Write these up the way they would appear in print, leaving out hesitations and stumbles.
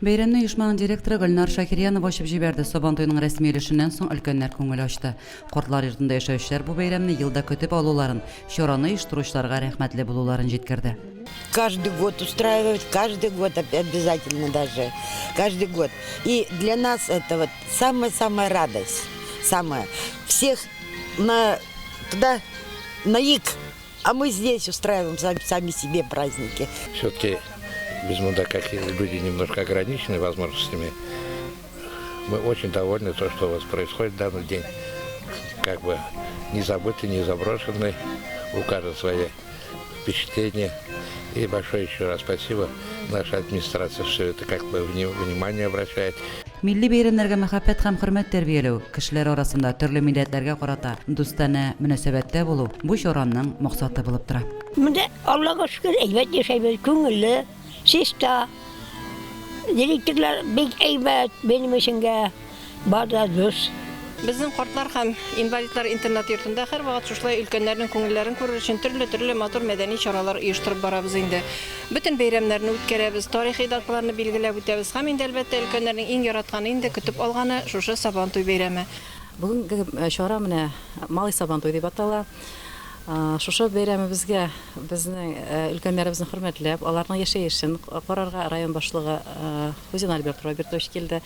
Бәйрәмне оешманың директоры Гөлнар Шакирянова ачып җибәрде. Сабантуйның рәсмийлешеннән соң өлкәннәр күңел ачты. Кортлар йортында яшәүчеләр бу бәйрәмне елда көтеп алуларын, чараны оештыручыларга рәхмәтле булуларын җиткерде. Каждый год устраивают, каждый год обязательно даже, каждый год. И для нас это вот самая радость, самая. Всех туда на юг, а мы здесь устраиваем сами себе праздники. Все-таки без муда, как люди немножко ограничены возможностями, мы очень довольны то, что у вас происходит в данный день. Как бы не забытый, не заброшенный, у каждого свои впечатления. И большое еще раз спасибо нашей администрации, что это как бы внимание обращает. Milli bәйрәмнәргә мәхәббәт һәм хөрмәт тәрбияләү, кешеләр арасында төрле милләтләргә карата дустана мөнәсәбәттә булу бу чараның максаты булып тора. Монда Аллаһка шөкер, әйбәт яшәйбез, күңелле, чиста. Директорлар бик әйбәт, benim өченгә бада дус. Безнең картлар һәм инвалидлар интернат йортында һәр вакыт шулай өлкәннәрнең күңелләрен күрер өчен төрле матур мәдәни чаралар оештырып барабыз инде. Бөтен бәйрәмнәрне үткәрәбез, тарихи даталарны билгеләп үтәбез һәм инде әлбәттә өлкәннәрнең иң яратканы инде көтеп алганы шушы Сабантуй бәйрәме. Бүгенге чара менә Малый Сабантуй дип атала. Шушы бәйрәмебезгә безнең өлкәннәребезне хөрмәтләп, аларның яшәешен карарга район башлыгы Хузин Альберт Робертович килде.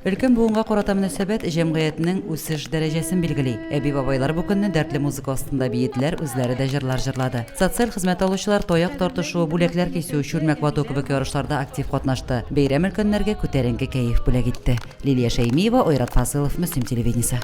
Өлкән буынга карата мөнәсәбәт җәмгыятьнең үсеш дәрәҗәсен билгели. Әби-бабайлар бу көнне дәртле музыка астында биетләр, үзләре дә җырлар җырлады. Социаль хезмәт алучылар таяк тартышу, бүләкләр кисү, чүлмәк вату кебек ярышларда актив катнашты. Бәйрәм өлкәннәргә күтәренке кәеф бүләк итте. Лилия Шәймиева, Ойрат Фасылов, Мөслим телевидениесе.